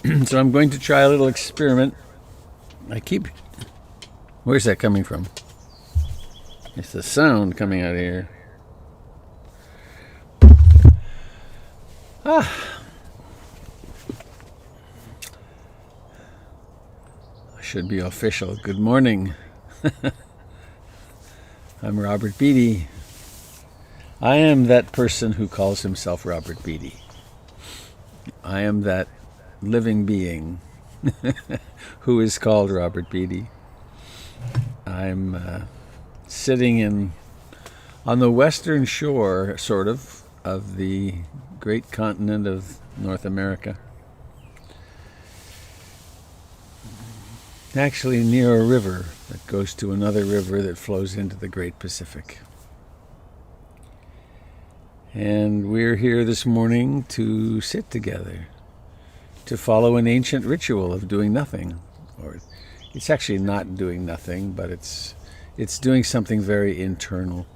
So I'm going to try a little experiment. Where's that coming from? It's the sound coming out of here. Should be official. Good morning. I'm Robert Beatty. I am that person who calls himself Robert Beatty. I am that living being who is called Robert Beatty. I'm sitting on the western shore, sort of the great continent of North America. Actually near a river that goes to another river that flows into the Great Pacific. And we're here this morning to sit together, to follow an ancient ritual of doing nothing. Or it's actually not doing nothing, but it's doing something very internal.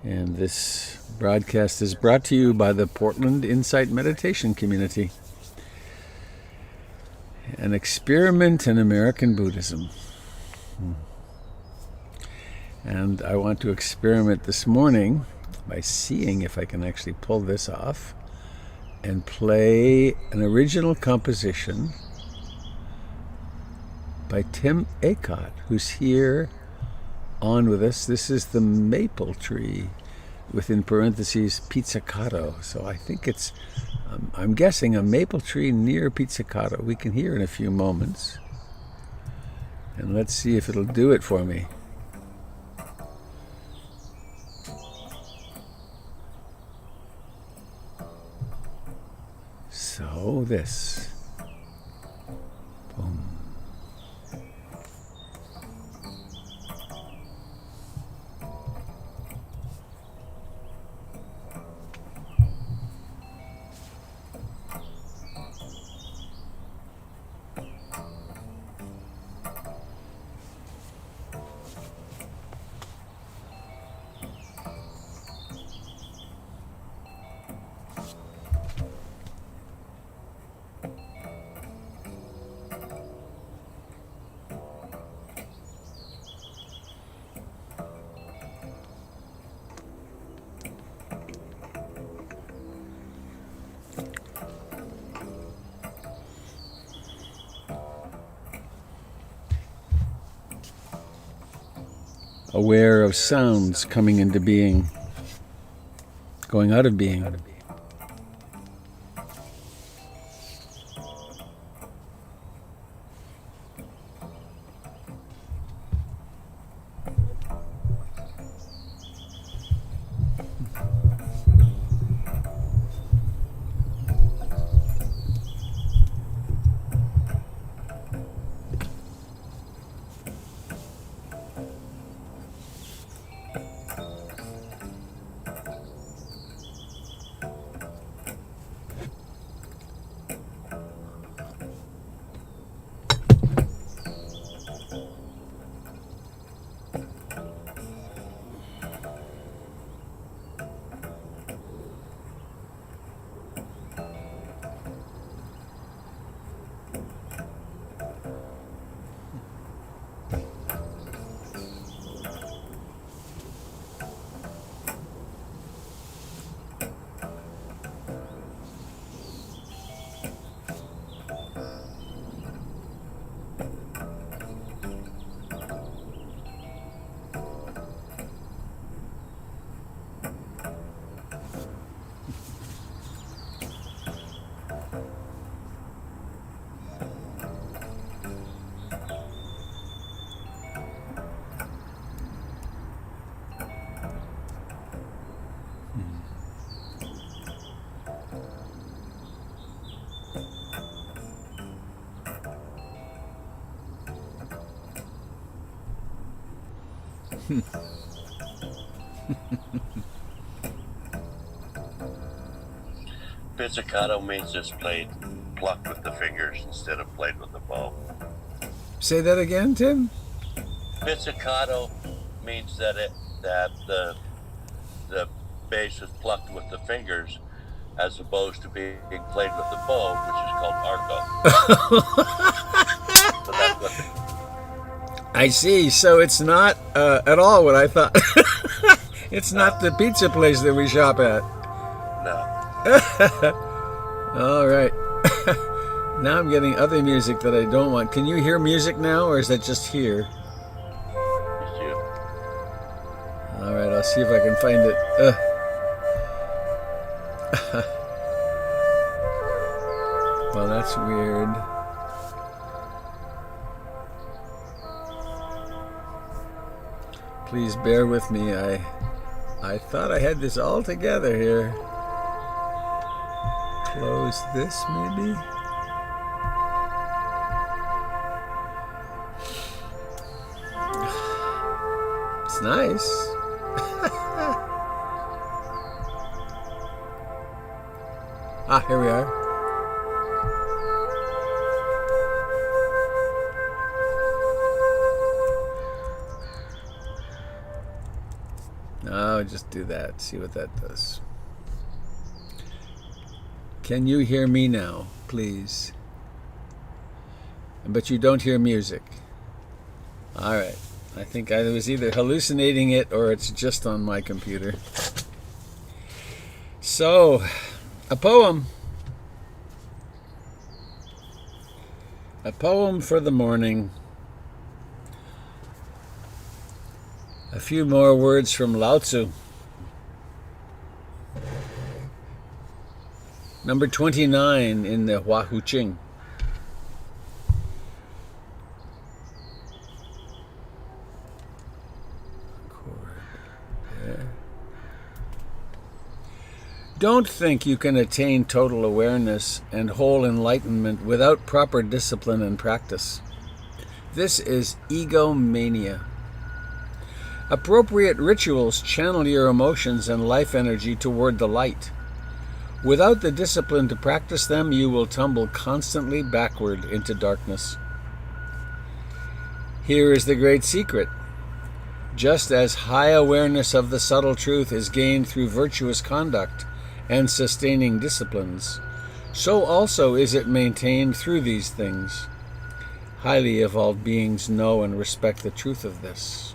And this broadcast is brought to you by the Portland Insight Meditation Community, an experiment in American Buddhism. And I want to experiment this morning by seeing if I can actually pull this off and play an original composition by Tim Acott, who's here on with us. This is the maple tree, within parentheses, Pizzicato. So I think it's, I'm guessing, a maple tree near Pizzicato. We can hear in a few moments. And let's see if it'll do it for me. So this. Boom. Aware of sounds coming into being, going out of being. Pizzicato means it's played plucked with the fingers instead of played with the bow. Say that again, Tim? Pizzicato means that the bass is plucked with the fingers as opposed to being played with the bow, which is called arco. So that's what. I see. So it's not at all what I thought. It's not the pizza place that we shop at. No. All right. Now I'm getting other music that I don't want. Can you hear music now, or is that just here? It's you. All right, I'll see if I can find it. Well, that's weird. Please bear with me. I thought I had this all together here. Close this, maybe? It's nice. Ah, here we are. Now just do that. See what that does. Can you hear me now, please? But you don't hear music. All right. I think I was either hallucinating it or it's just on my computer. So, a poem. A poem for the morning. A few more words from Lao Tzu. Number 29 in the Hua Hu Ching. Don't think you can attain total awareness and whole enlightenment without proper discipline and practice. This is egomania. Appropriate rituals channel your emotions and life energy toward the light. Without the discipline to practice them, you will tumble constantly backward into darkness. Here is the great secret. Just as high awareness of the subtle truth is gained through virtuous conduct and sustaining disciplines, so also is it maintained through these things. Highly evolved beings know and respect the truth of this.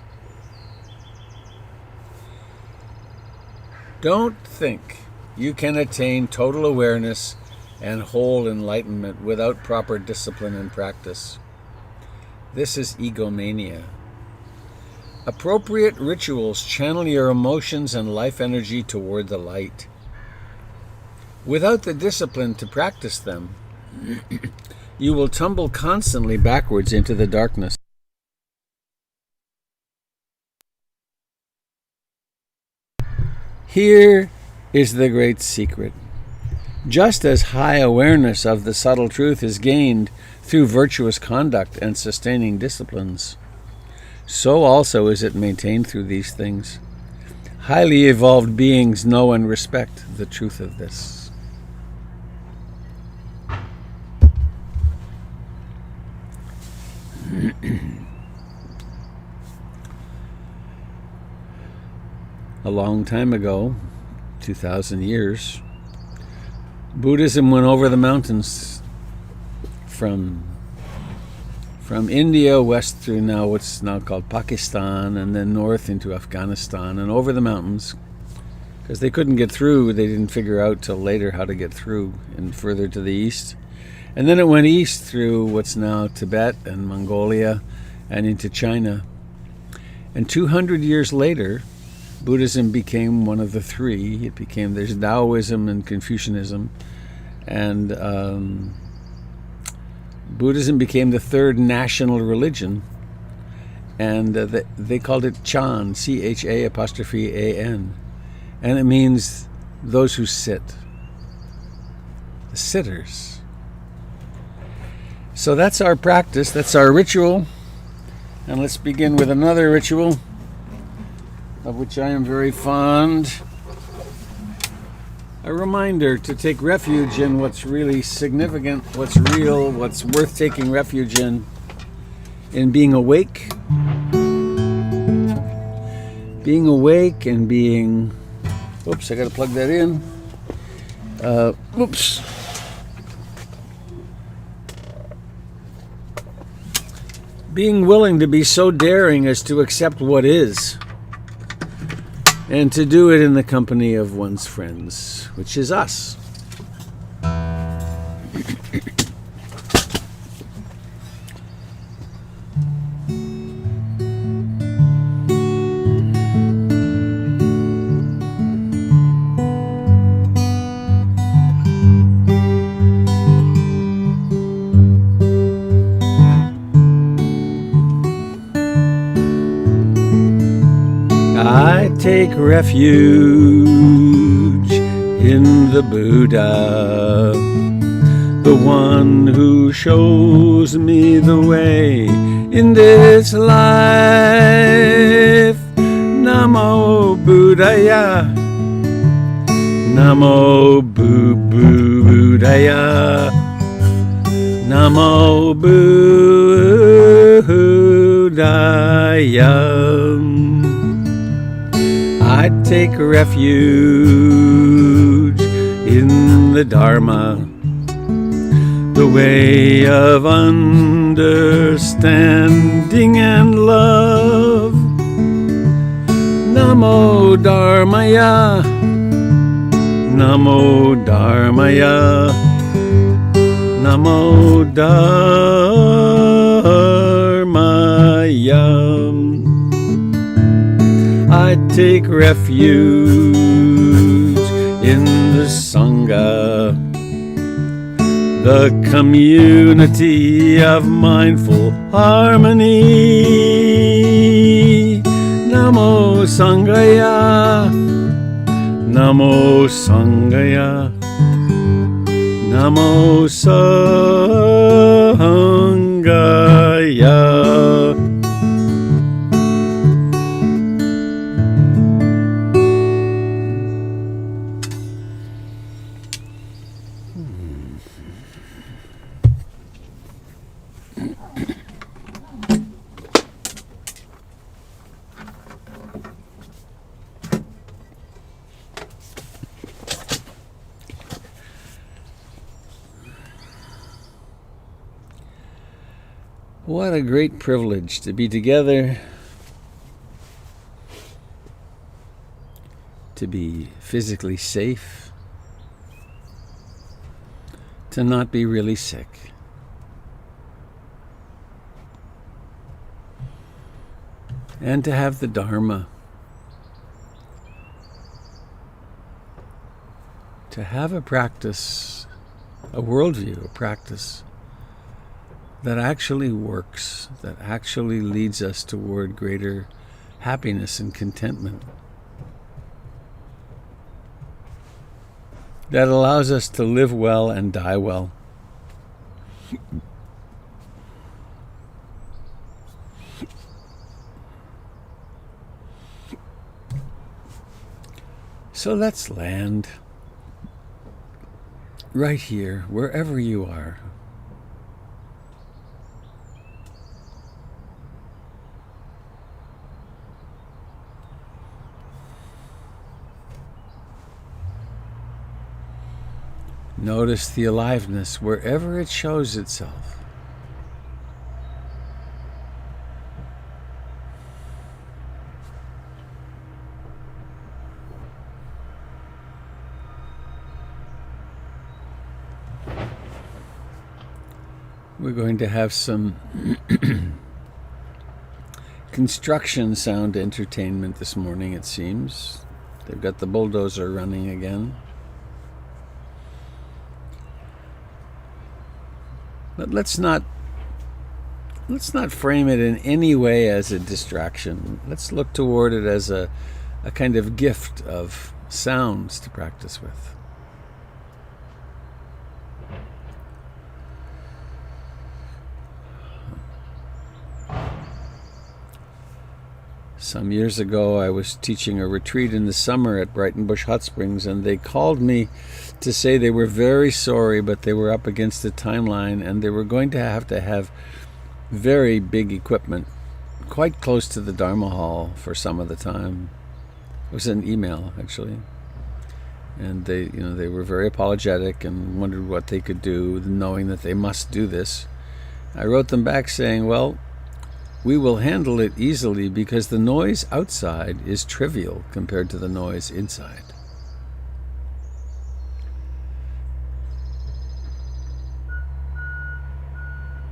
Don't think you can attain total awareness and whole enlightenment without proper discipline and practice. This is egomania. Appropriate rituals channel your emotions and life energy toward the light. Without the discipline to practice them, you will tumble constantly backwards into the darkness. Here is the great secret. Just as high awareness of the subtle truth is gained through virtuous conduct and sustaining disciplines, so also is it maintained through these things. Highly evolved beings know and respect the truth of this. A long time ago, 2,000 years, Buddhism went over the mountains from India west through now what's now called Pakistan, and then north into Afghanistan and over the mountains, because they couldn't get through. They didn't figure out till later how to get through, and further to the east. And then it went east through what's now Tibet and Mongolia and into China. And 200 years later, Buddhism became one of the three. It became, there's Taoism and Confucianism, and Buddhism became the third national religion, and they called it Chan, C-H-A'-A-N, and it means those who sit, the sitters. So that's our practice, that's our ritual, and let's begin with another ritual of which I am very fond. A reminder to take refuge in what's really significant, what's real, what's worth taking refuge in being awake. Being awake and being, oops, I gotta plug that in. Oops. Being willing to be so daring as to accept what is, and to do it in the company of one's friends, which is us. I take refuge in the Buddha, the one who shows me the way in this life. Namo Buddhaya, Namo Buddhaya, Namo Buddhaya. I take refuge in the Dharma, the way of understanding and love. Namo Dharmaiah, Namo Dharmaiah, Namo Dharmaiah. I take refuge in the Sangha, the community of mindful harmony. Namo Sanghaya, Namo Sanghaya, Namo Sanghaya. What a great privilege to be together, to be physically safe, to not be really sick. And to have the Dharma, to have a practice, a worldview, a practice that actually works, that actually leads us toward greater happiness and contentment, that allows us to live well and die well. So let's land right here, wherever you are. Notice the aliveness wherever it shows itself. We're going to have some construction sound entertainment this morning, it seems. They've got the bulldozer running again. But let's not frame it in any way as a distraction. Let's look toward it as a kind of gift of sounds to practice with. Some years ago, I was teaching a retreat in the summer at Brighton Bush Hot Springs, and they called me to say they were very sorry, but they were up against the timeline, and they were going to have very big equipment quite close to the Dharma Hall for some of the time. It was an email, actually. And they were very apologetic and wondered what they could do, knowing that they must do this. I wrote them back saying, well, we will handle it easily because the noise outside is trivial compared to the noise inside.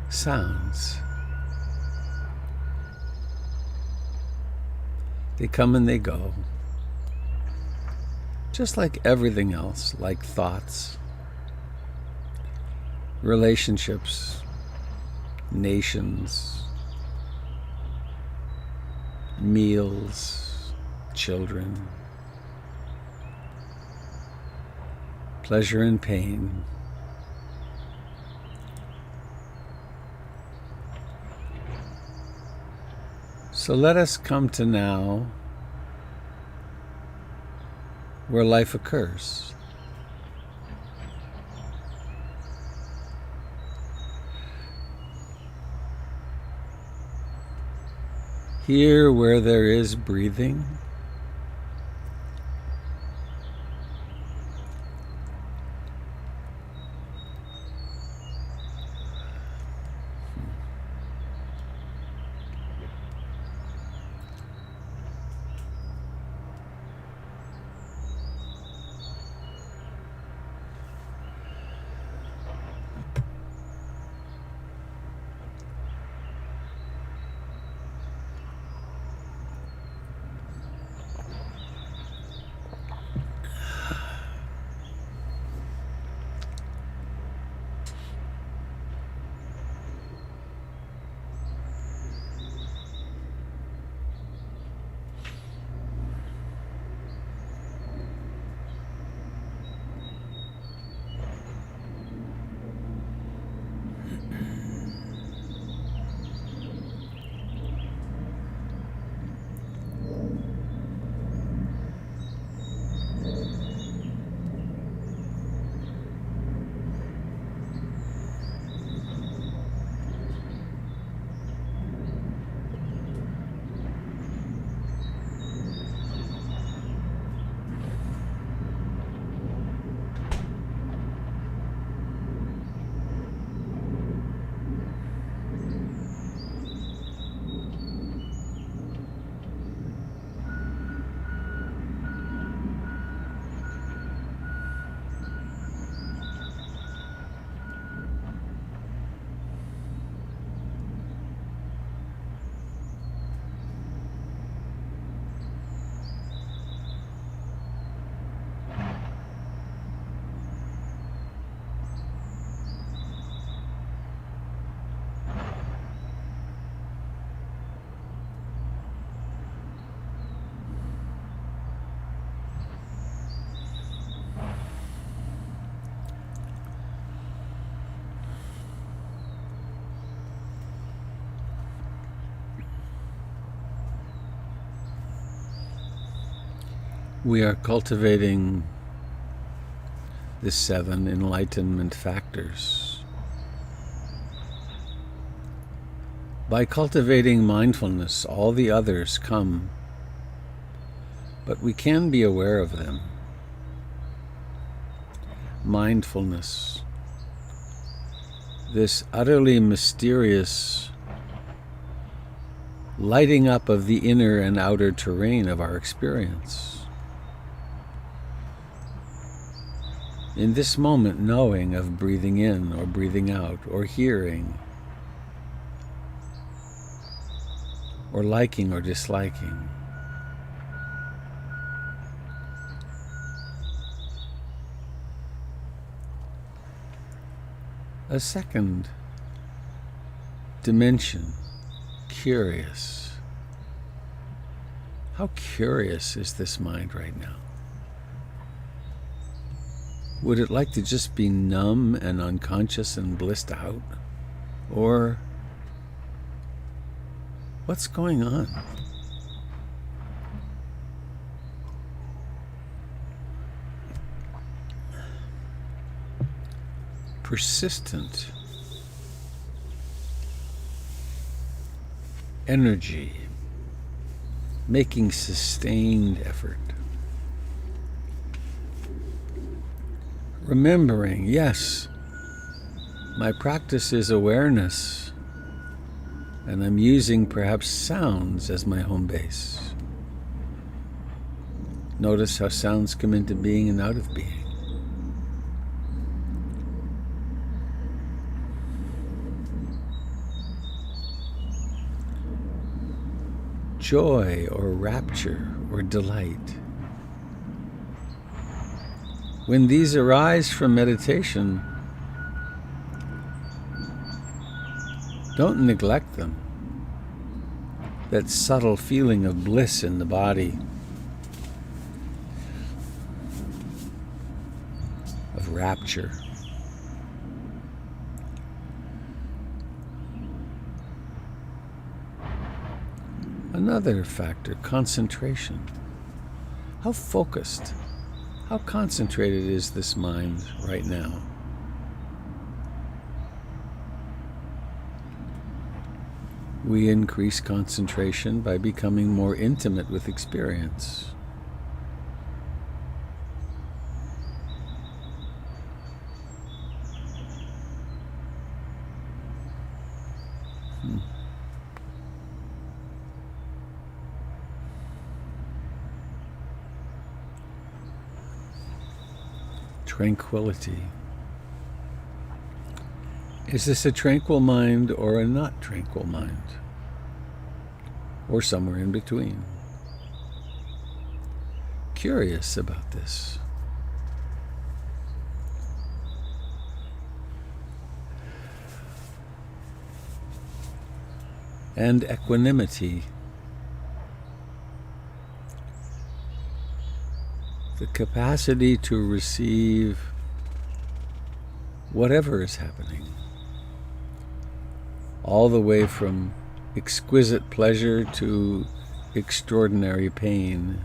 Sounds. They come and they go. Just like everything else, like thoughts, relationships, nations, meals, children, pleasure and pain. So let us come to now, where life occurs. Here where there is breathing, we are cultivating the 7 enlightenment factors. By cultivating mindfulness, all the others come, but we can be aware of them. Mindfulness, this utterly mysterious lighting up of the inner and outer terrain of our experience. In this moment, knowing of breathing in or breathing out, or hearing, or liking or disliking. A second dimension, curious. How curious is this mind right now? Would it like to just be numb and unconscious and blissed out? Or what's going on? Persistent energy, making sustained effort. Remembering, yes, my practice is awareness, and I'm using perhaps sounds as my home base. Notice how sounds come into being and out of being. Joy or rapture or delight. When these arise from meditation, don't neglect them. That subtle feeling of bliss in the body, of rapture. Another factor, concentration. How focused, how concentrated is this mind right now? We increase concentration by becoming more intimate with experience. Tranquility. Is this a tranquil mind or a not tranquil mind? Or somewhere in between? Curious about this. And equanimity. The capacity to receive whatever is happening, all the way from exquisite pleasure to extraordinary pain.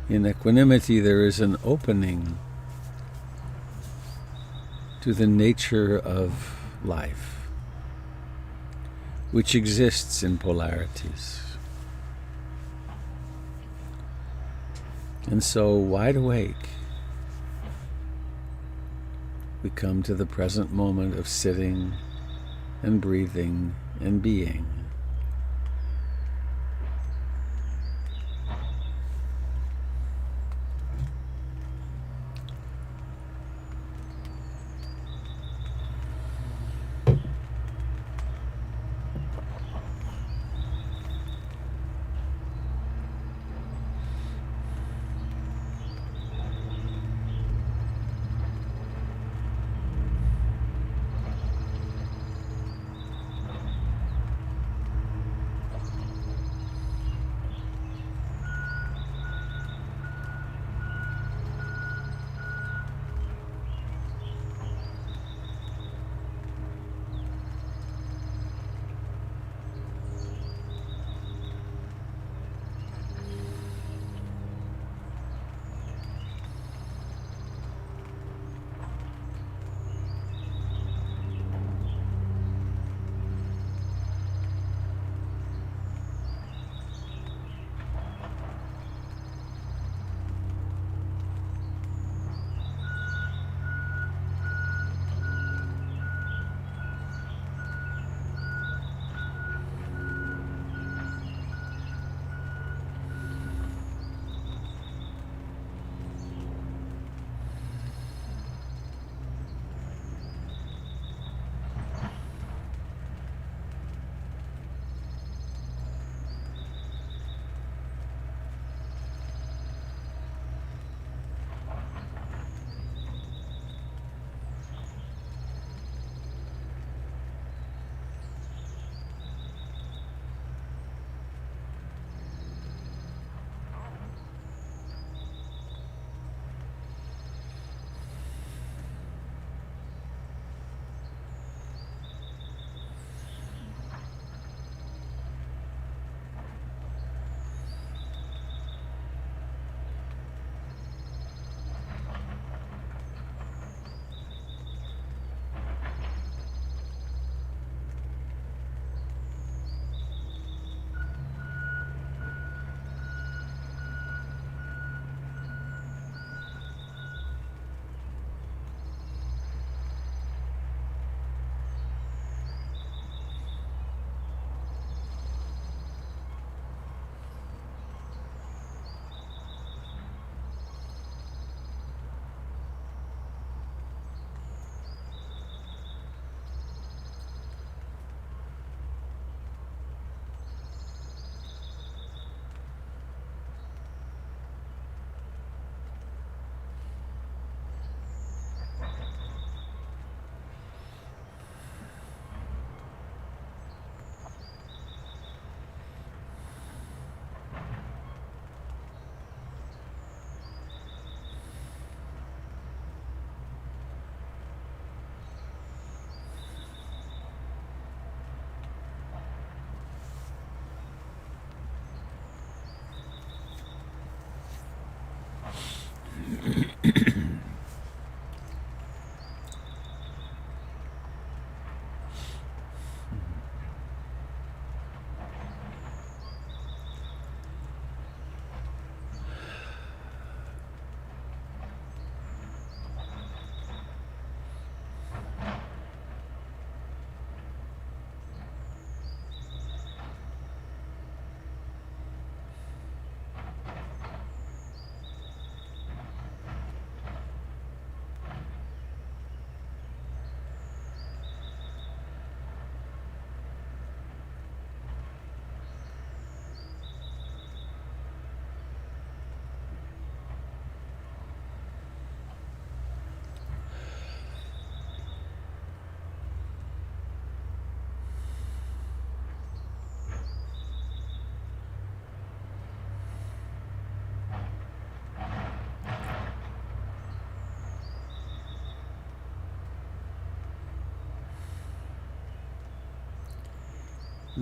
In equanimity, there is an opening to the nature of life, which exists in polarities. And so, wide awake, we come to the present moment of sitting and breathing and being.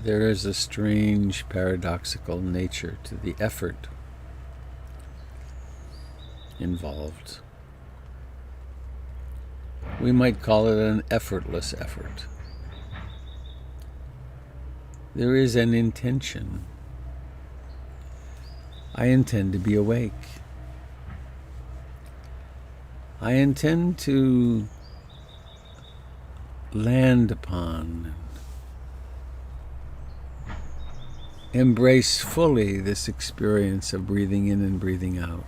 There is a strange paradoxical nature to the effort involved. We might call it an effortless effort. There is an intention. I intend to be awake. I intend to land upon and embrace fully this experience of breathing in and breathing out.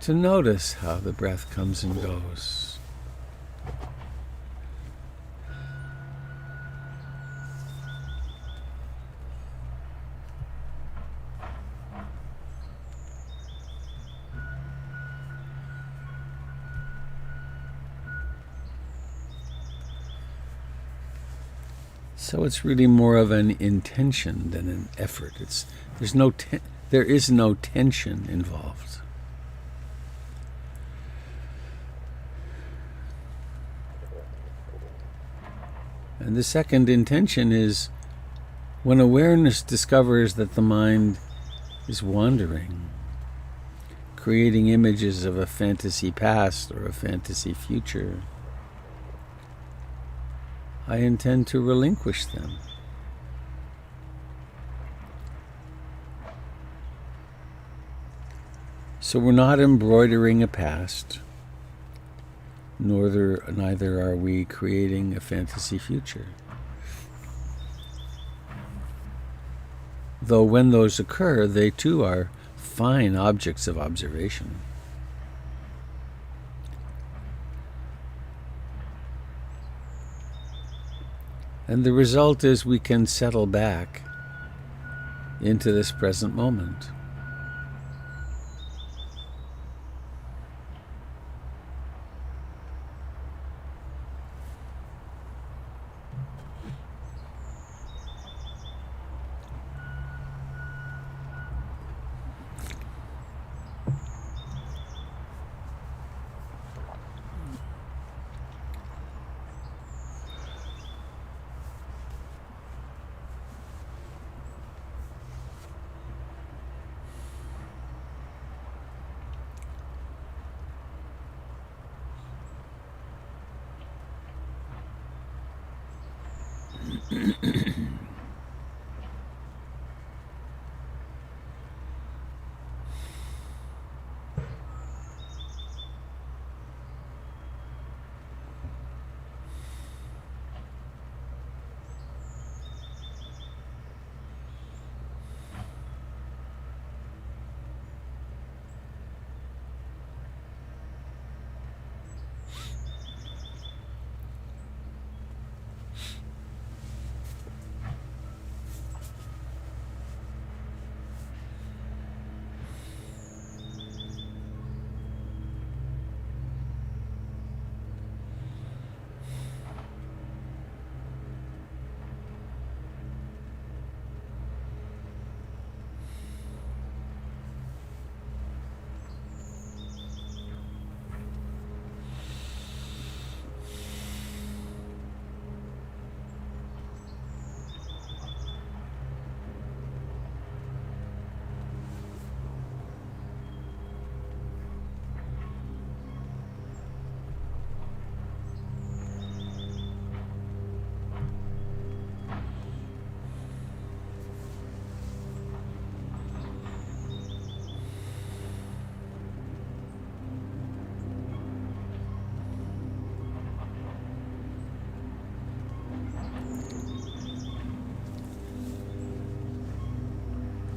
To notice how the breath comes and goes. So it's really more of an intention than an effort. There is no tension involved. And the second intention is when awareness discovers that the mind is wandering, creating images of a fantasy past or a fantasy future, I intend to relinquish them. So we're not embroidering a past, neither are we creating a fantasy future. Though when those occur, they too are fine objects of observation. And the result is we can settle back into this present moment.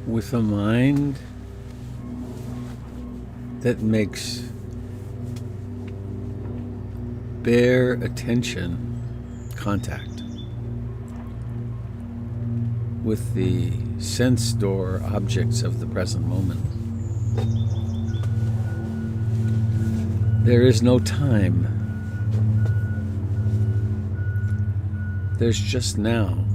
With a mind that makes bare attention contact with the sense door objects of the present moment. There is no time. There's just now.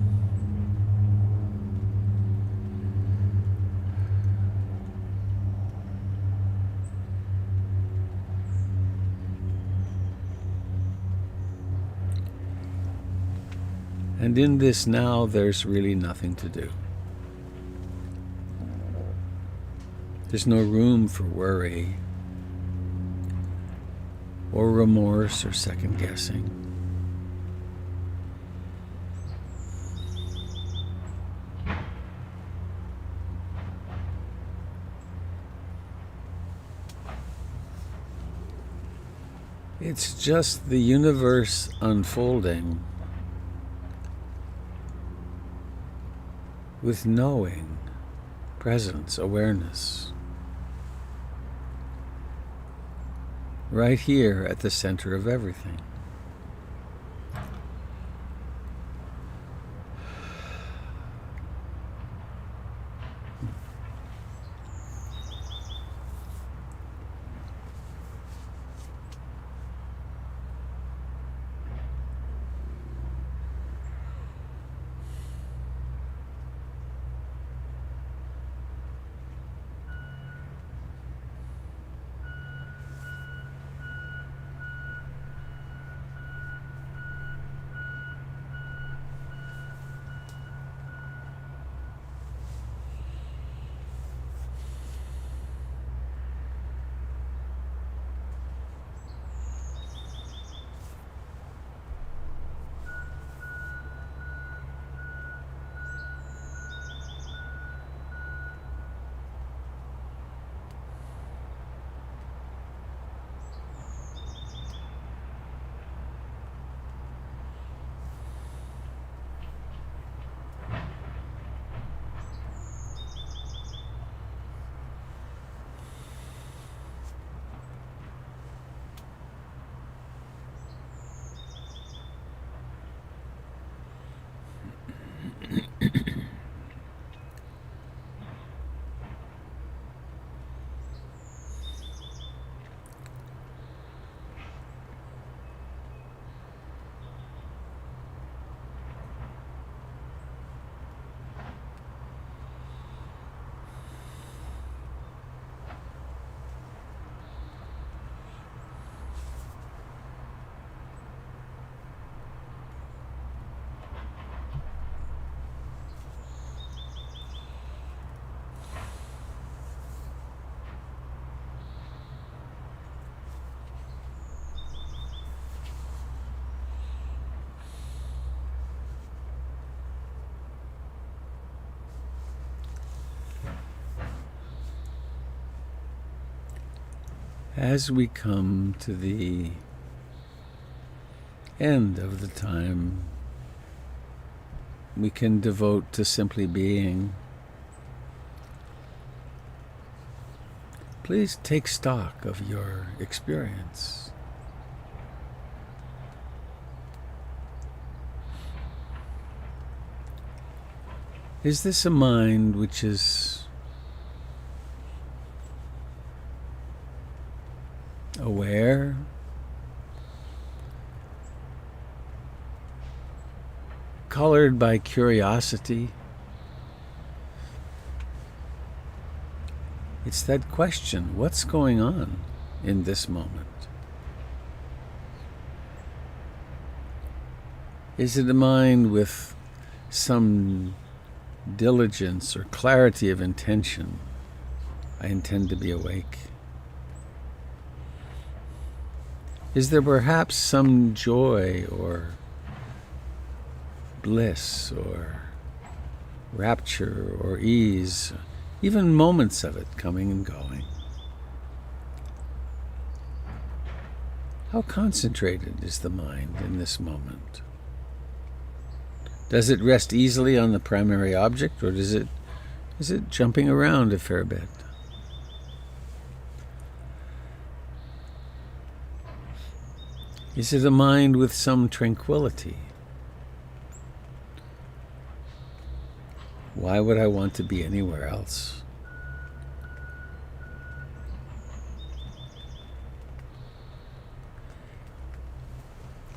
And in this now, there's really nothing to do. There's no room for worry or remorse or second guessing. It's just the universe unfolding with knowing, presence, awareness, right here at the center of everything. As we come to the end of the time we can devote to simply being, please take stock of your experience. Is this a mind which is aware, colored by curiosity? It's that question, what's going on in this moment? Is it a mind with some diligence or clarity of intention? I intend to be awake. Is there perhaps some joy or bliss or rapture or ease, even moments of it coming and going? How concentrated is the mind in this moment? Does it rest easily on the primary object, or is it jumping around a fair bit? Is it a mind with some tranquility? Why would I want to be anywhere else?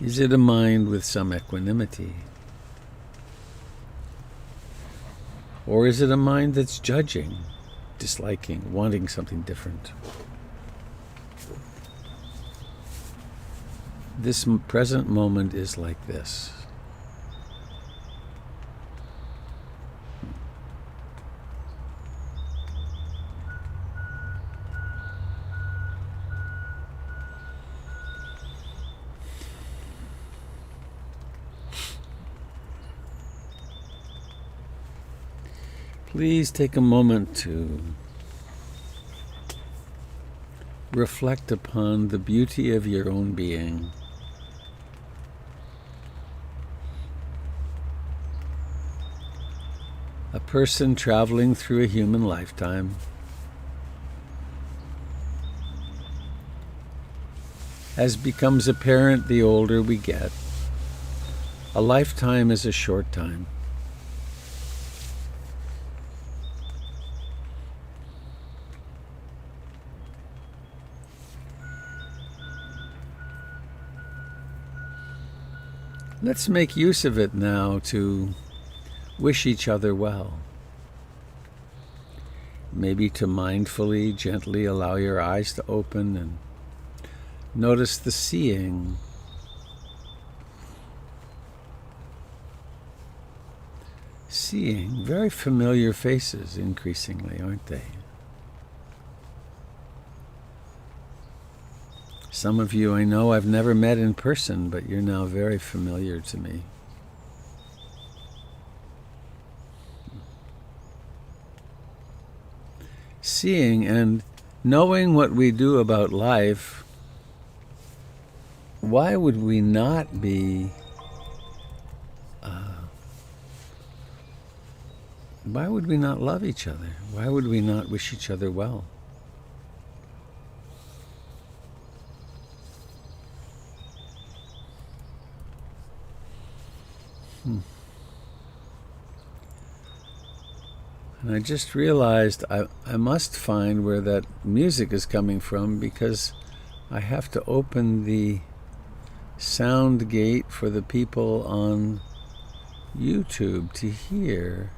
Is it a mind with some equanimity? Or is it a mind that's judging, disliking, wanting something different? This present moment is like this. Please take a moment to reflect upon the beauty of your own being. A person traveling through a human lifetime. As becomes apparent the older we get, a lifetime is a short time. Let's make use of it now to wish each other well. Maybe to mindfully, gently allow your eyes to open and notice the seeing. Seeing very familiar faces increasingly, aren't they? Some of you I know I've never met in person, but you're now very familiar to me. Seeing and knowing what we do about life, why would we not be, why would we not love each other? Why would we not wish each other well? And I just realized I must find where that music is coming from, because I have to open the sound gate for the people on YouTube to hear,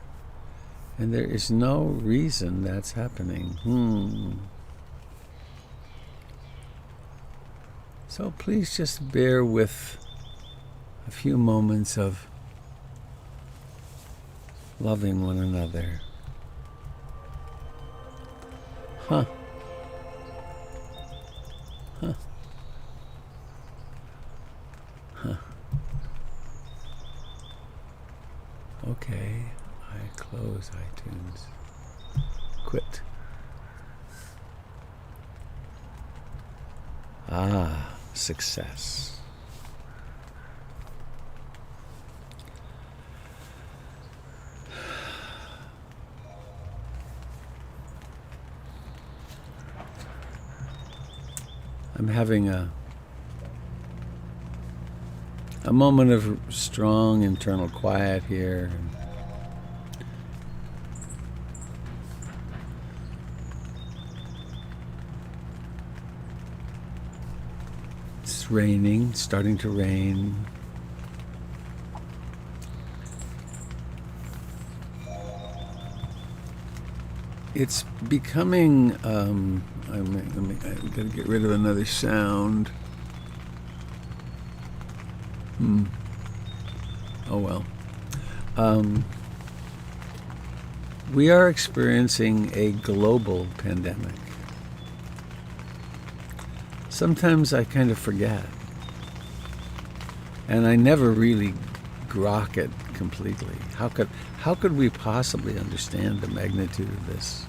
and there is no reason that's happening. So please just bear with a few moments of loving one another. Huh. Okay, I close iTunes. Quit. Success. I'm having a moment of strong internal quiet here. It's raining, starting to rain. It's becoming, I'm gonna get rid of another sound. Oh well. We are experiencing a global pandemic. Sometimes I kind of forget. And I never really grok it completely. How could we possibly understand the magnitude of this?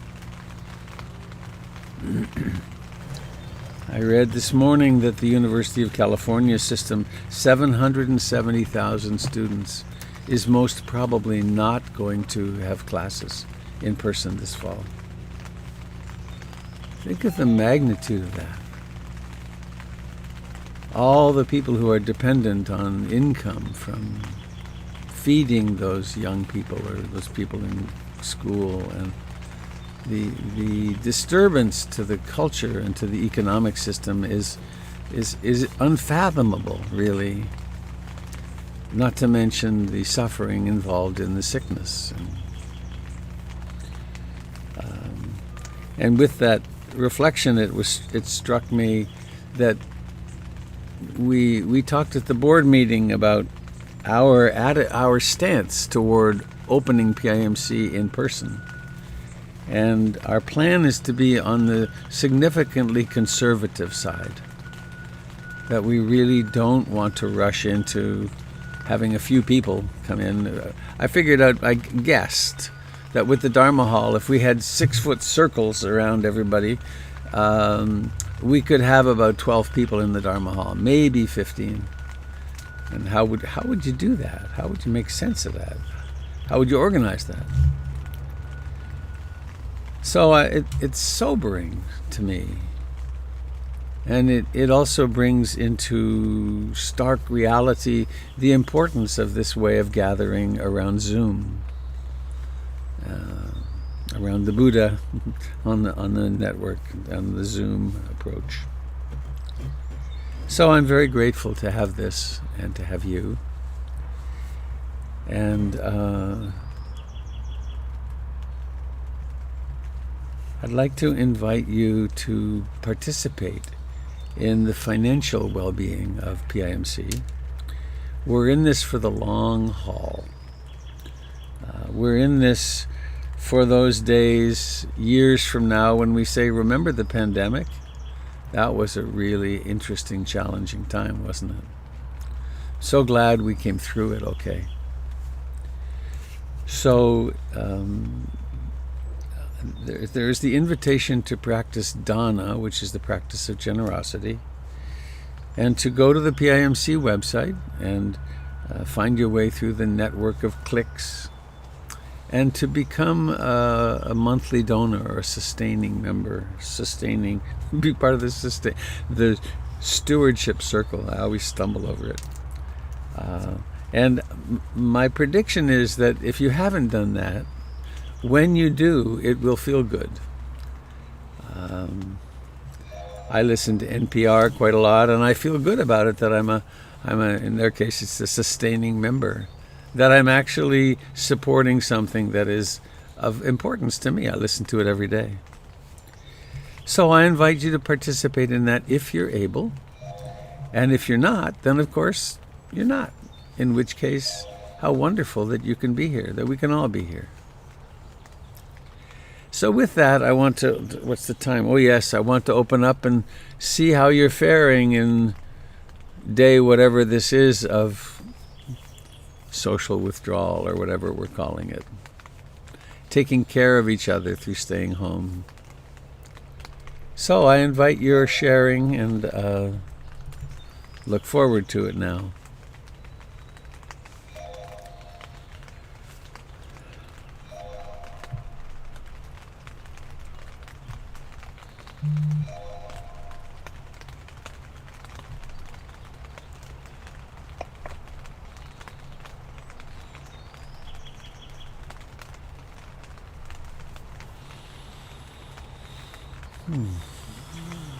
I read this morning that the University of California system, 770,000 students, is most probably not going to have classes in person this fall. Think of the magnitude of that. All the people who are dependent on income from feeding those young people or those people in school, and the disturbance to the culture and to the economic system is unfathomable, really. Not to mention the suffering involved in the sickness. And with that reflection, it struck me that we talked at the board meeting about our stance toward opening PIMC in person. And our plan is to be on the significantly conservative side. That we really don't want to rush into having a few people come in. I guessed that with the Dharma hall, if we had 6-foot circles around everybody, we could have about 12 people in the Dharma hall, maybe 15. And how would you do that? How would you make sense of that? How would you organize that? So it's sobering to me. And it also brings into stark reality the importance of this way of gathering around Zoom, around the Buddha on the network, on the Zoom approach. So I'm very grateful to have this and to have you. And I'd like to invite you to participate in the financial well-being of PIMC. We're in this for the long haul. We're in this for those days, years from now, when we say, remember the pandemic? That was a really interesting, challenging time, wasn't it? So glad we came through it okay. So there's the invitation to practice dana, which is the practice of generosity, and to go to the PIMC website and find your way through the network of clicks, and to become a monthly donor or a sustaining member, be part of the stewardship circle. I always stumble over it. And my prediction is that if you haven't done that, when you do, it will feel good. I listen to NPR quite a lot, and I feel good about it that I'm a in their case, it's a sustaining member, that I'm actually supporting something that is of importance to me. I listen to it every day. So I invite you to participate in that if you're able. And if you're not, then of course you're not. In which case, how wonderful that you can be here, that we can all be here. So with that, I want to, what's the time? Oh yes, I want to open up and see how you're faring in day whatever this is of social withdrawal or whatever we're calling it. Taking care of each other through staying home. So I invite your sharing and look forward to it now.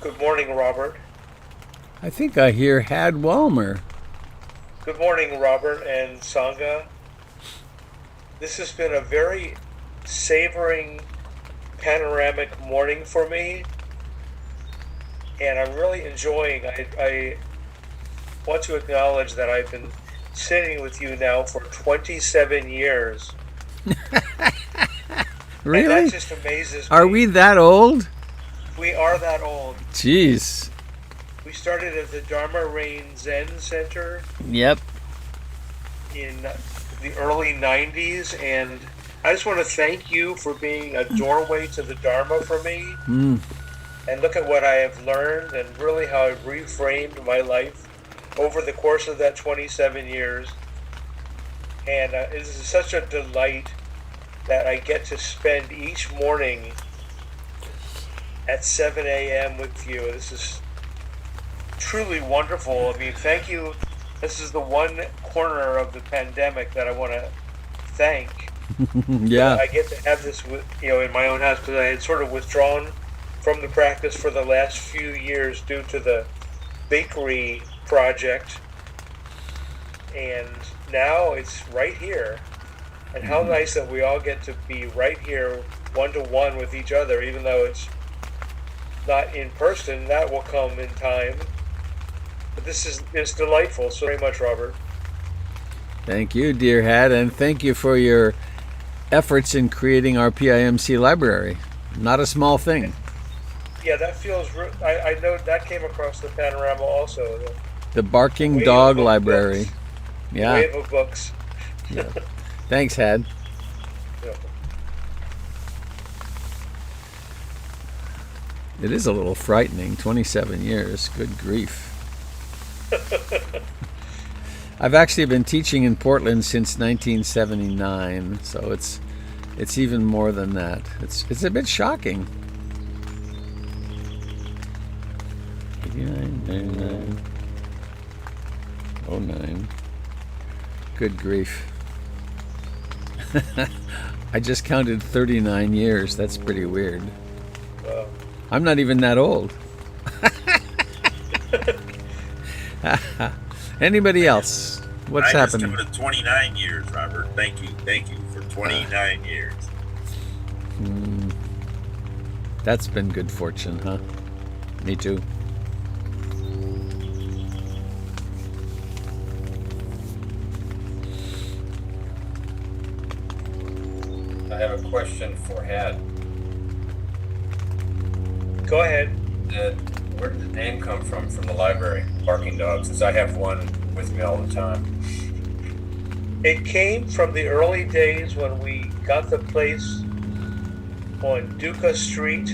Good morning, Robert. I think I hear Had Walmer. Good morning, Robert and Sangha. This has been a very savoring, panoramic morning for me, and I'm really enjoying. I want to acknowledge that I've been sitting with you now for 27 years. Really? And that just amazes me. Are we that old? We are that old. Jeez. We started at the Dharmaiah Zen Center. Yep. In the early 90s, and I just want to thank you for being a doorway to the Dharma for me. And look at what I have learned and really how I've reframed my life over the course of that 27 years. And it is such a delight that I get to spend each morning at 7 a.m. with you. This is truly wonderful. I mean, thank you. This is the one corner of the pandemic that I want to thank. Yeah. I get to have this, in my own house, because I had sort of withdrawn from the practice for the last few years due to the bakery project, and now it's right here. And how nice that we all get to be right here, one-to-one with each other, even though it's not in person. That will come in time. But this is delightful. So very much, Robert. Thank you, dear Had, and thank you for your efforts in creating our PIMC library. Not a small thing. Yeah, that feels... I know that came across the panorama also. The Barking Dog Library. Books. Yeah. Wave of books. Yeah. Thanks, Had. Yeah. It is a little frightening. 27 years. Good grief. I've actually been teaching in Portland since 1979, so it's even more than that. It's a bit shocking. 89, 99, 09. Good grief. I just counted 39 years. That's pretty weird. Wow. I'm not even that old. Anybody else? What's happening? I just counted 29 years, Robert. Thank you for 29 years. That's been good fortune, huh? Me too. I have a question for Had. Go ahead. Where did the name come from the library, Barking Dogs? Since I have one with me all the time. It came from the early days when we got the place on Duca Street,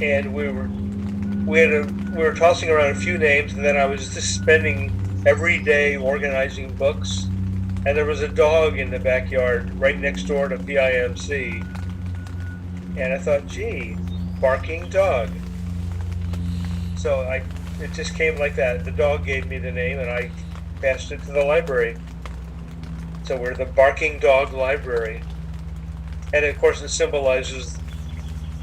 and we were tossing around a few names, and then I was just spending every day organizing books, and there was a dog in the backyard right next door to PIMC, and I thought, gee, Barking Dog. So it just came like that. The dog gave me the name, and I passed it to the library. So we're the Barking Dog Library. And of course it symbolizes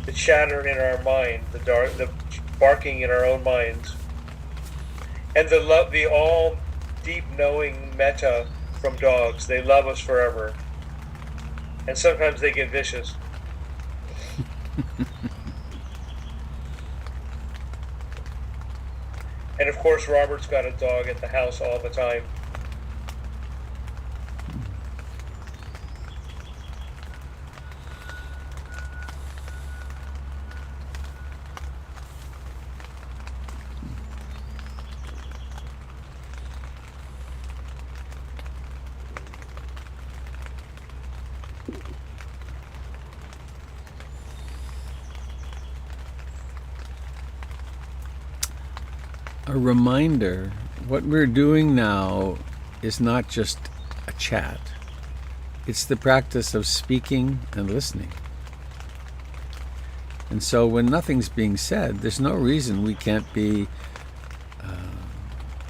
the chatter in our mind, the barking in our own minds. And the all deep knowing metta from dogs. They love us forever. And sometimes they get vicious. And of course Robert's got a dog at the house all the time. A reminder, what we're doing now is not just a chat. It's the practice of speaking and listening. And so when nothing's being said, there's no reason we can't be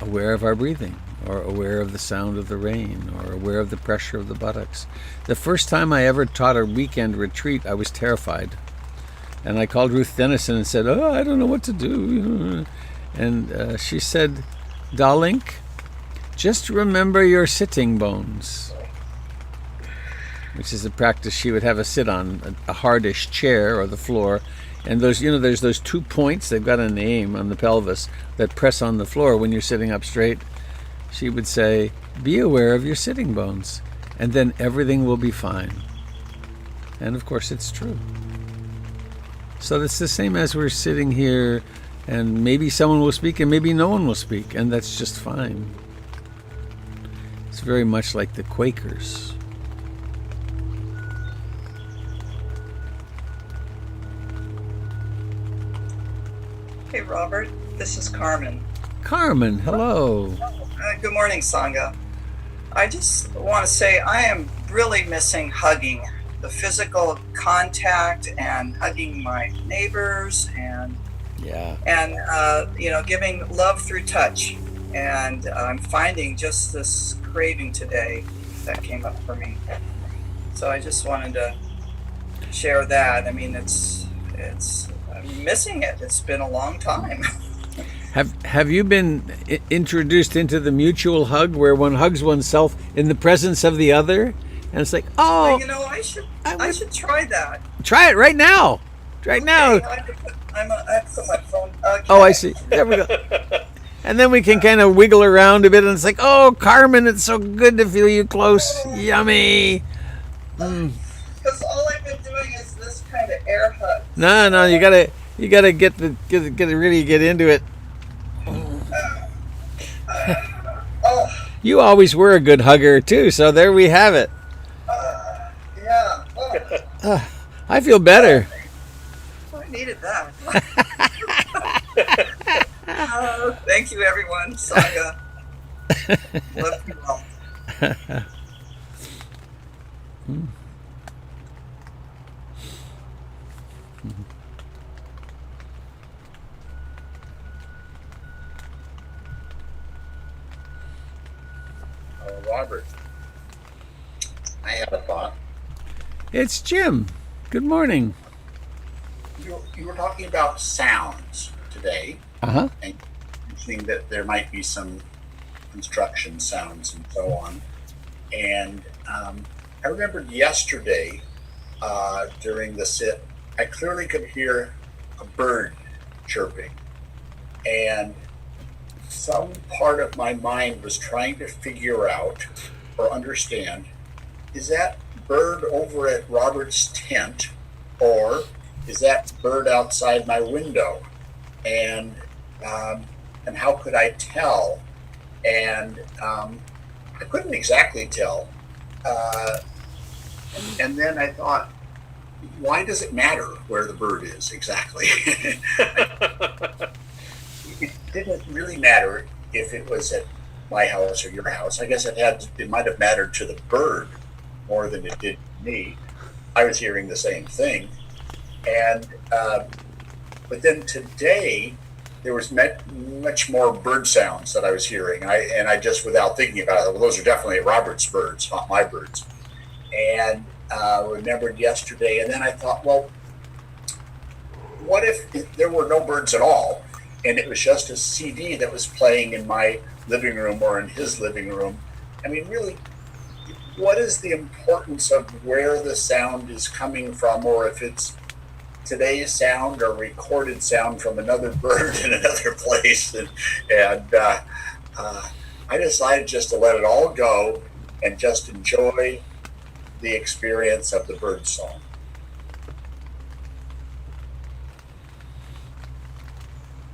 aware of our breathing, or aware of the sound of the rain, or aware of the pressure of the buttocks. The first time I ever taught a weekend retreat, I was terrified. And I called Ruth Dennison and said, "Oh, I don't know what to do." And she said, "Darling, just remember your sitting bones," which is a practice she would have us sit on a hardish chair or the floor. And those, there's those 2 points, they've got a name on the pelvis, that press on the floor when you're sitting up straight. She would say, "Be aware of your sitting bones, and then everything will be fine." And of course it's true. So it's the same as we're sitting here, and maybe someone will speak and maybe no one will speak, and that's just fine. It's very much like the Quakers. Hey Robert, this is Carmen. Carmen, hello. Good morning, Sangha. I just want to say I am really missing hugging, the physical contact and hugging my neighbors and giving love through touch. And I'm finding just this craving today that came up for me. So I just wanted to share that. I mean, I'm missing it. It's been a long time. Have you been introduced into the mutual hug where one hugs oneself in the presence of the other? And it's like, oh, I should try that. Try it right now. Right now. I have to put my phone. Okay. Oh, I see. There we go. And then we can kind of wiggle around a bit, and it's like, oh, Carmen, it's so good to feel you close. Yummy. Because all I've been doing is this kind of air hug. No, you gotta really get into it. You always were a good hugger too, so there we have it. Yeah. I feel better. I needed that. Thank you, everyone. Saga. Love you all. Robert, I have a thought. It's Jim. Good morning. You were talking about sounds today, Uh-huh. and mentioning that there might be some construction sounds and so on. And I remembered yesterday during the sit, I clearly could hear a bird chirping. And some part of my mind was trying to figure out or understand, is that bird over at Robert's tent, or is that bird outside my window? And how could I tell? And I couldn't exactly tell. And then I thought, why does it matter where the bird is exactly? It didn't really matter if it was at my house or your house. I guess it might have mattered to the bird more than it did to me. I was hearing the same thing. And but then today there was much more bird sounds that I was hearing. I just, without thinking about it, well, those are definitely Robert's birds, not my birds. And remembered yesterday, and then I thought, well, what if there were no birds at all, and it was just a CD that was playing in my living room or in his living room? I mean, really, what is the importance of where the sound is coming from, or if it's today's sound or recorded sound from another bird in another place? And I decided just to let it all go and just enjoy the experience of the bird song.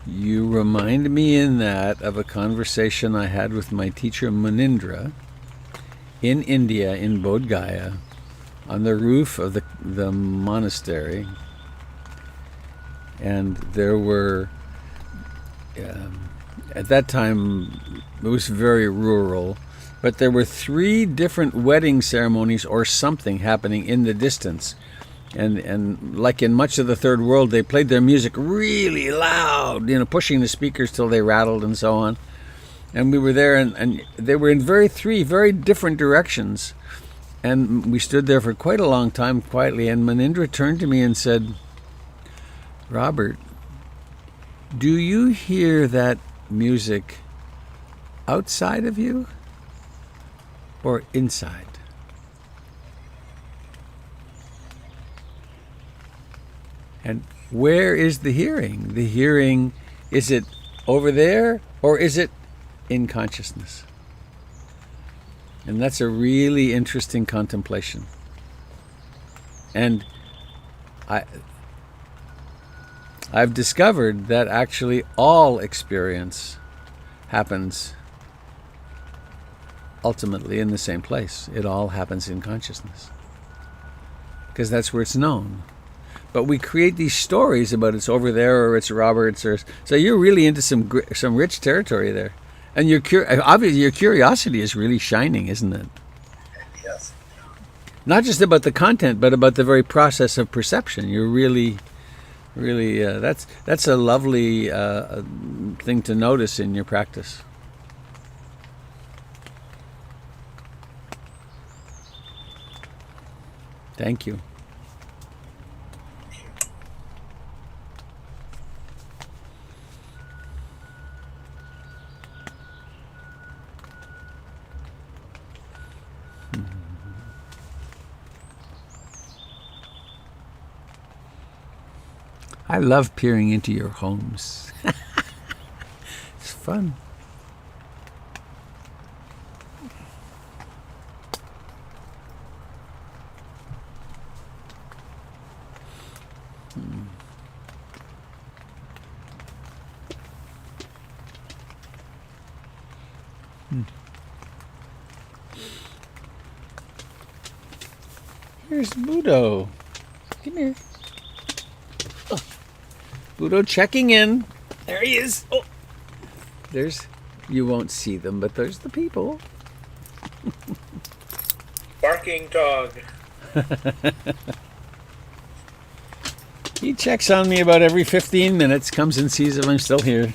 You remind me in that of a conversation I had with my teacher Munindra in India, in Bodh Gaya, on the roof of the monastery. And there were, at that time, it was very rural, but there were 3 different wedding ceremonies or something happening in the distance. And like in much of the third world, they played their music really loud, pushing the speakers till they rattled and so on. And we were there, and they were in 3 very different directions. And we stood there for quite a long time quietly, and Munindra turned to me and said, "Robert, do you hear that music outside of you or inside?" And where is the hearing? The hearing, is it over there or is it in consciousness? And that's a really interesting contemplation. And I've discovered that actually all experience happens ultimately in the same place. It all happens in consciousness, because that's where it's known. But we create these stories about it's over there or it's Robert's, or so you're really into some rich territory there, and obviously your curiosity is really shining, isn't it? Yes. Not just about the content, but about the very process of perception. You're really, that's a lovely thing to notice in your practice. Thank you. I love peering into your homes. It's fun. Here's Mutoh. Come here. Oh. Mutoh checking in. There he is. Oh, you won't see them, but there's the people. Barking dog. He checks on me about every 15 minutes, comes and sees if I'm still here.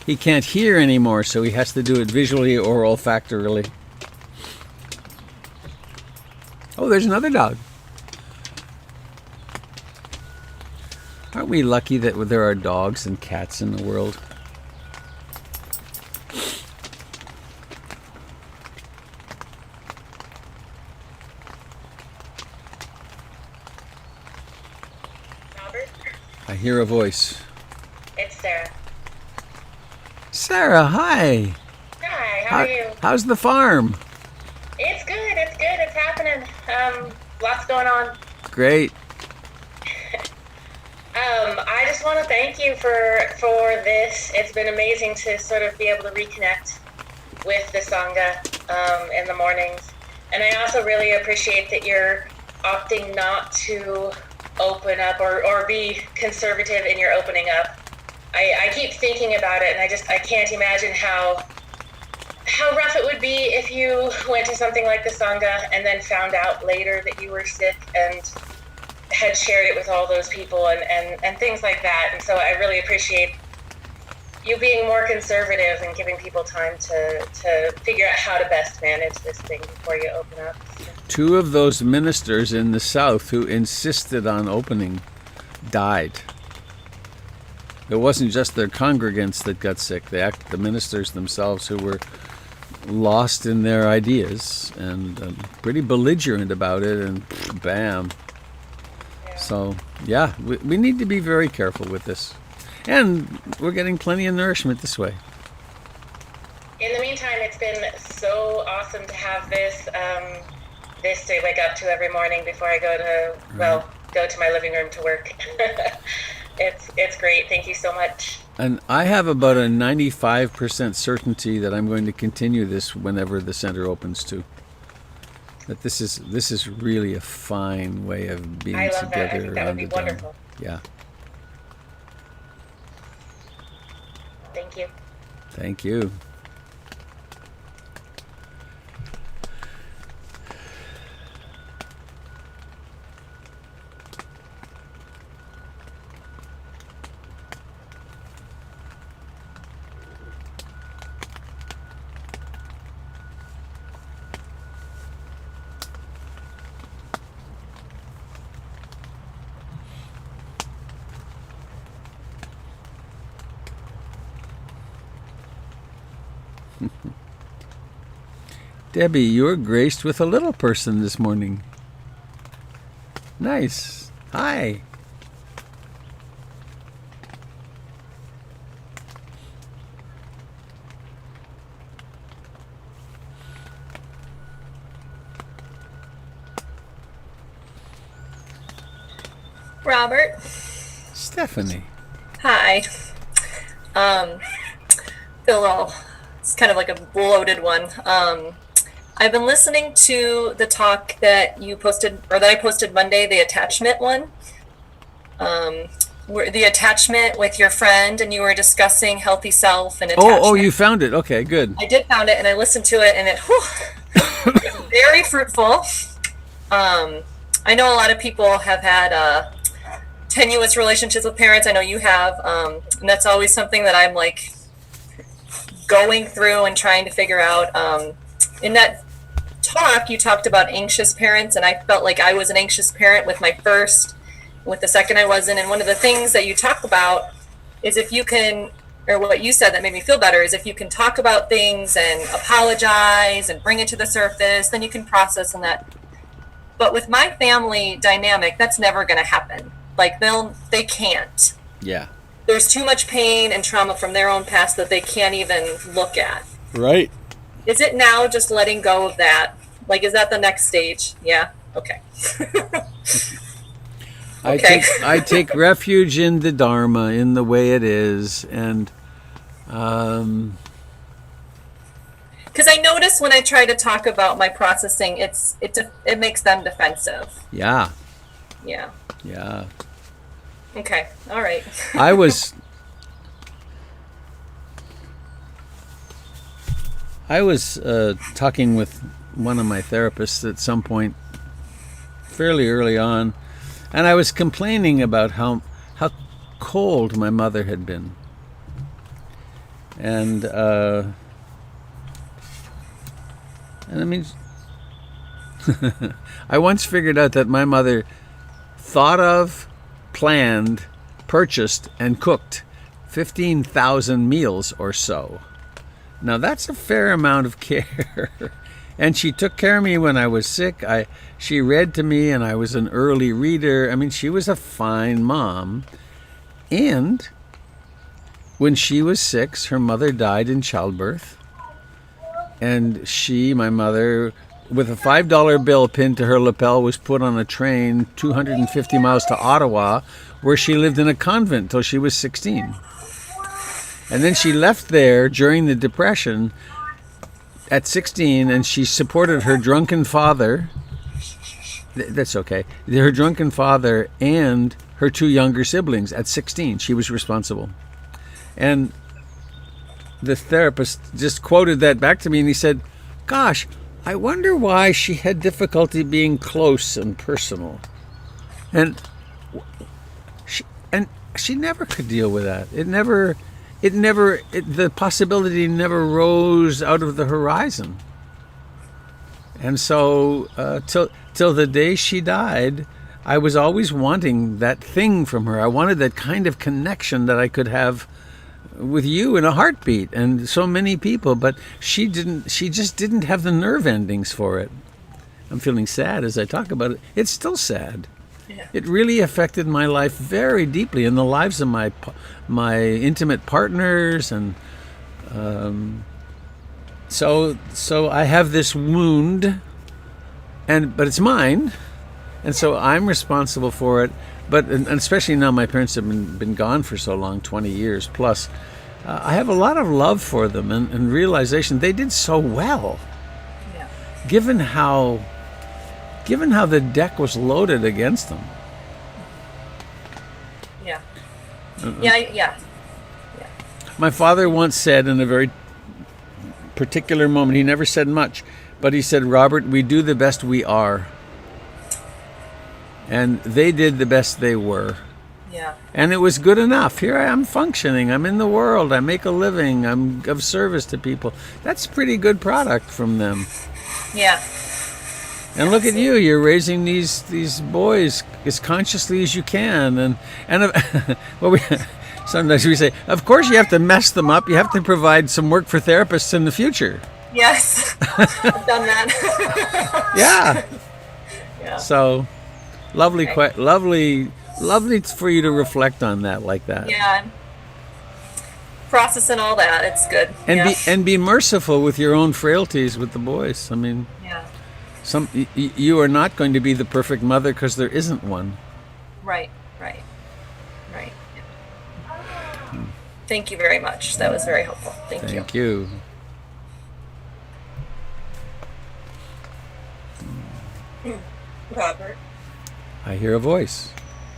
He can't hear anymore, so he has to do it visually or olfactorily. Oh, there's another dog. Aren't we lucky that there are dogs and cats in the world? Robert? I hear a voice. It's Sarah. Sarah, hi. Hi, how are you? How's the farm? It's good, it's happening. Lots going on. Great. I just want to thank you for this. It's been amazing to sort of be able to reconnect with the Sangha in the mornings. And I also really appreciate that you're opting not to open up or be conservative in your opening up. I keep thinking about it, and I can't imagine how rough it would be if you went to something like the Sangha and then found out later that you were sick and had shared it with all those people and things like that. And so I really appreciate you being more conservative and giving people time to figure out how to best manage this thing before you open up. Two of those ministers in the South who insisted on opening died. It wasn't just their congregants that got sick. The ministers themselves who were lost in their ideas and pretty belligerent about it, and bam. Yeah. So, yeah, we need to be very careful with this. And we're getting plenty of nourishment this way. In the meantime, it's been so awesome to have this to wake up to every morning before I go to my living room to work. It's great. Thank you so much. And I have about a 95% certainty that I'm going to continue this whenever the center opens too. That this is really a fine way of being I love together that. I think that would be around the Dharma. wonderful. Yeah. Thank you. Thank you. Debbie, you're graced with a little person this morning. Nice. Hi. Robert. Stephanie. Hi. Feel a little, it's kind of like a loaded one. I've been listening to the talk that you posted, or that I posted Monday, the attachment one. Where the attachment with your friend, and you were discussing healthy self and attachment. Oh, you found it. Okay, good. I did found it, and I listened to it, and it's very fruitful. I know a lot of people have had tenuous relationships with parents. I know you have, and that's always something that I'm like going through and trying to figure out. In that talk, you talked about anxious parents, and I felt like I was an anxious parent with my first, with the second I wasn't. And one of the things that you talk about is if you can, or what you said that made me feel better, is if you can talk about things and apologize and bring it to the surface, then you can process in that. But with my family dynamic, that's never going to happen. Like they can't. Yeah. There's too much pain and trauma from their own past that they can't even look at. Right. Is it now just letting go of that? Like, is that the next stage? Yeah. Okay. I take refuge in the Dharma, in the way it is, and because I notice when I try to talk about my processing, it makes them defensive. yeah. Yeah. Yeah. Okay. All right. I was talking with one of my therapists at some point fairly early on, and I was complaining about how cold my mother had been. And I mean, I once figured out that my mother thought of, planned, purchased, and cooked 15,000 meals or so. Now that's a fair amount of care. And she took care of me when I was sick. She read to me, and I was an early reader. I mean, she was a fine mom. And when she was 6, her mother died in childbirth. And she, my mother, with a $5 bill pinned to her lapel, was put on a train 250 miles to Ottawa, where she lived in a convent till she was 16. And then she left there during the Depression at 16, and she supported her drunken father. That's okay. Her drunken father and her 2 younger siblings at 16. She was responsible. And the therapist just quoted that back to me, and he said, "Gosh, I wonder why she had difficulty being close and personal." And she never could deal with that. The possibility never rose out of the horizon. And so till the day she died, I was always wanting that thing from her. I wanted that kind of connection that I could have with you in a heartbeat and so many people, but she just didn't have the nerve endings for it. I'm feeling sad as I talk about it. It's still sad. Yeah. It really affected my life very deeply, and the lives of my intimate partners, and so I have this wound, but it's mine, and so I'm responsible for it. But and especially now, my parents have been gone for so long, 20 years plus. I have a lot of love for them and realization they did so well. Yeah. Given how the deck was loaded against them. Yeah. Yeah. My father once said in a very particular moment, he never said much, but he said, "Robert, we do the best we are." And they did the best they were. Yeah. And it was good enough. Here I am functioning. I'm in the world. I make a living. I'm of service to people. That's a pretty good product from them. Yeah. And look at you. You're raising these boys as consciously as you can. And well, sometimes we say, of course you have to mess them up. You have to provide some work for therapists in the future. Yes. I've done that. Yeah. Yeah. So lovely, Okay. lovely for you to reflect on that like that. Yeah. Processing all that, it's good. And be merciful with your own frailties with the boys. I mean, yeah. You are not going to be the perfect mother because there isn't one. Right. Thank you very much. That was very helpful. Thank you. Robert. I hear a voice.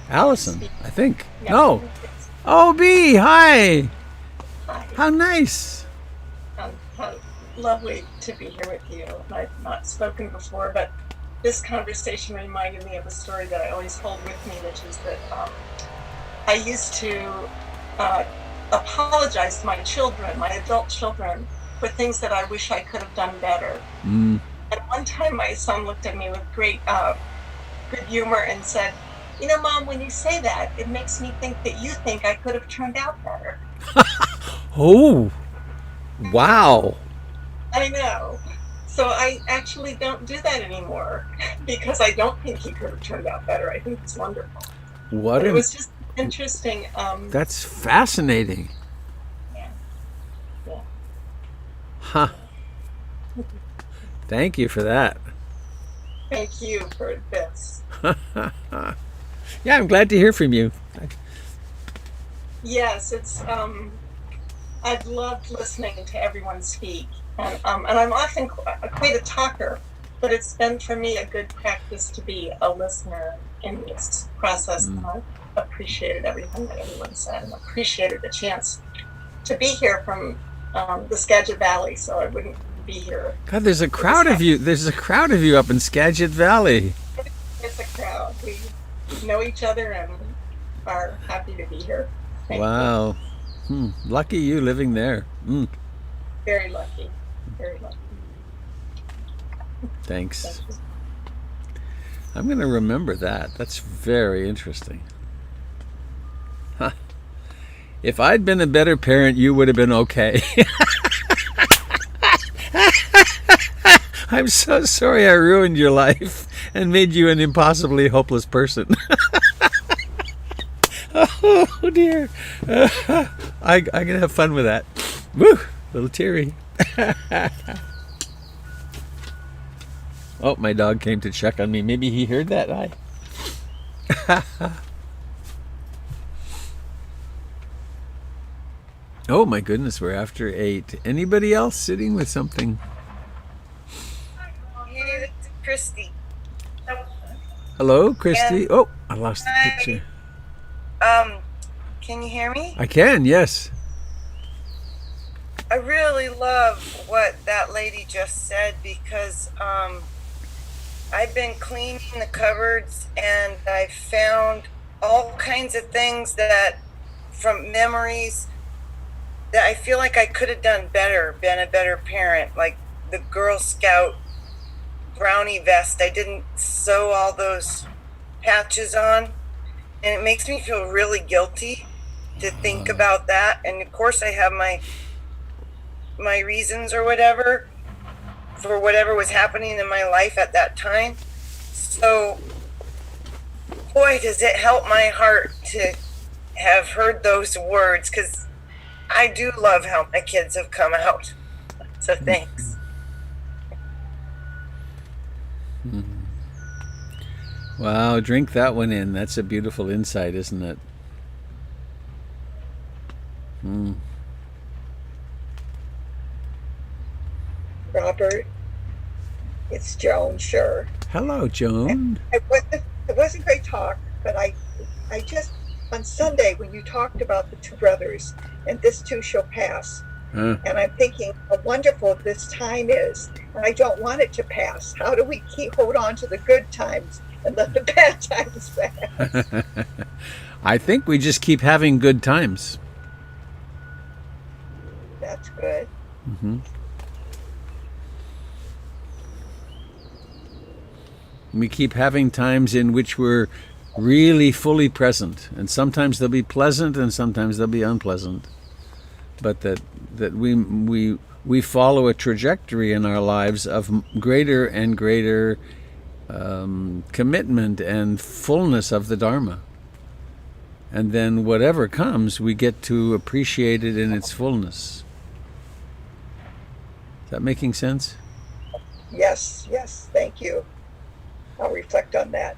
Allison, I think. Yeah. No. Oh, B, hi. Hi. How nice. How lovely to be here with you. I've not spoken before, but this conversation reminded me of a story that I always hold with me, which is that I used to apologize to my children, my adult children, for things that I wish I could have done better. Mm. And one time my son looked at me with great good humor and said, "You know, Mom, when you say that, it makes me think that you think I could have turned out better." Oh, wow. I know. So I actually don't do that anymore because I don't think he could have turned out better. I think it's wonderful. But it was just interesting. That's fascinating. Yeah. Huh. Thank you for that. Thank you for this. Yeah, I'm glad to hear from you. Yes, it's. I've loved listening to everyone speak, and I'm often quite a talker, but it's been for me a good practice to be a listener in this process. appreciated everything that everyone said and appreciated the chance to be here from the Skagit Valley, so I wouldn't be here. God, there's a crowd of you. There's a crowd of you up in Skagit Valley. It's a crowd. We know each other and are happy to be here. Thank Wow. Lucky you living there. you. Very lucky. Very lucky. Thanks. Thank you. I'm going to remember that. That's very interesting. Huh. If I'd been a better parent, you would have been okay. I'm so sorry I ruined your life and made you an impossibly hopeless person. Oh dear. I'm going to have fun with that. Woo! A little teary. Oh, my dog came to check on me. Maybe he heard that. Oh my goodness, we're after 8. Anybody else sitting with something? Hey, this is Christy. Hello, Christy. And Oh, I lost the picture. Can you hear me? I can, yes. I really love what that lady just said because I've been cleaning the cupboards and I found all kinds of things that from memories that I feel like I could have done better, been a better parent, like the Girl Scout brownie vest. I didn't sew all those patches on, and it makes me feel really guilty to think about that. And of course I have my reasons or whatever for whatever was happening in my life at that time. So boy, does it help my heart to have heard those words, because I do love how my kids have come out. So thanks. Wow, drink that one in. That's a beautiful insight, isn't it? Robert, it's Joan, sure. Hello, Joan. It was a great talk, but I just, on Sunday when you talked about the two brothers, and this too shall pass, and I'm thinking how wonderful this time is, and I don't want it to pass. How do we hold on to the good times and let the bad times pass? I think we just keep having good times. That's good. We keep having times in which we're really fully present, and sometimes they'll be pleasant and sometimes they'll be unpleasant, but that we follow a trajectory in our lives of greater and greater commitment and fullness of the Dharma, and then whatever comes we get to appreciate it in its fullness. Is that making sense? Yes, thank you. I'll reflect on that.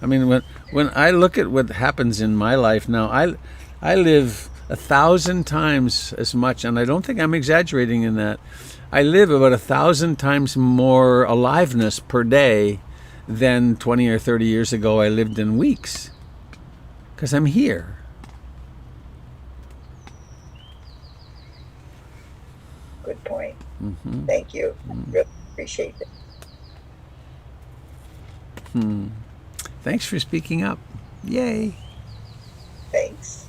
I mean, when I look at what happens in my life now, I live 1,000 times as much, and I don't think I'm exaggerating in that. I live about 1,000 times more aliveness per day than 20 or 30 years ago I lived in weeks, because I'm here. Good point. Thank you. Really appreciate it. Thanks for speaking up. Yay. Thanks.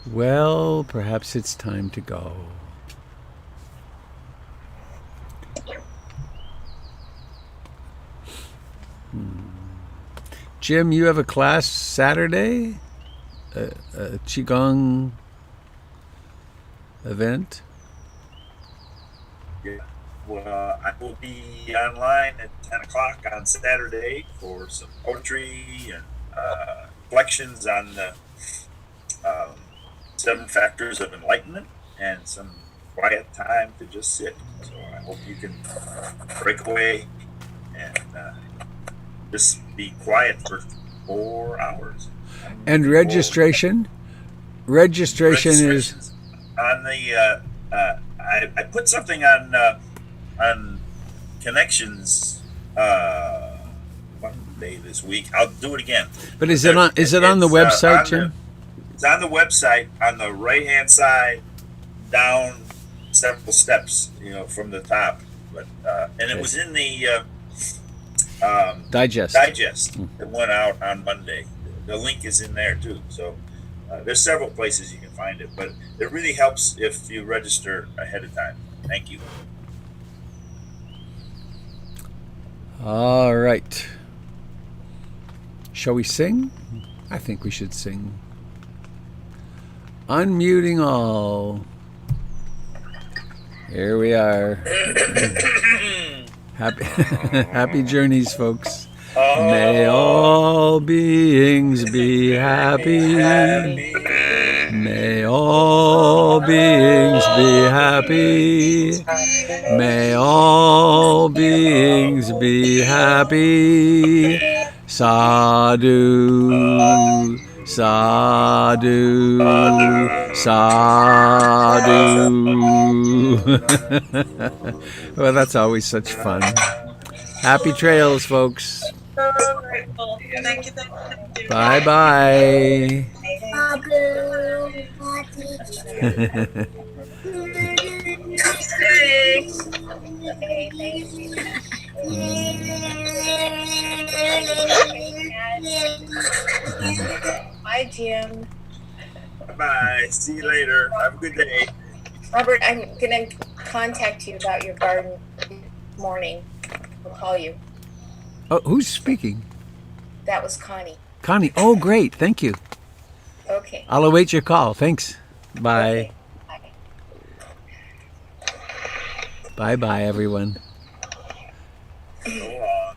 Well, perhaps it's time to go. Jim, you have a class Saturday? A Qigong event? Yeah. Well, I will be online at 10 o'clock on Saturday for some poetry and reflections on the 7 factors of enlightenment and some quiet time to just sit. So I hope you can break away and just be quiet for 4 hours. And registration? Registration is Registration's on the. I put something on connections one day this week. I'll do it again. but is it on the website, Jim? It's on the website on the right hand side, down several steps, from the top. But and it was in the Digest. that went out on Monday. The link is in there too. So there's several places you can find it, but it really helps if you register ahead of time. Thank you. All right. Shall we sing? I think we should sing. Unmuting all. Here we are. Happy journeys, folks. May all beings be happy. May all beings be happy. May all beings be happy. Sadhu, sadhu, sadhu. Well, that's always such fun. Happy trails, folks. So grateful. Thank you. Bye-bye. Bye, Jim. Bye. See you later. Have a good day. Robert, I'm going to contact you about your garden morning. I'll call you. Oh, who's speaking? That was Connie. Connie. Oh, great. Thank you. Okay. I'll await your call. Thanks. Bye. Okay. Bye. Bye-bye, everyone. So long.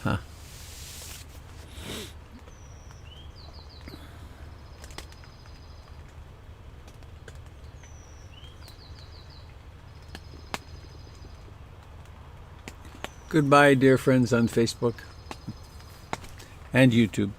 Huh. Goodbye, dear friends on Facebook and YouTube.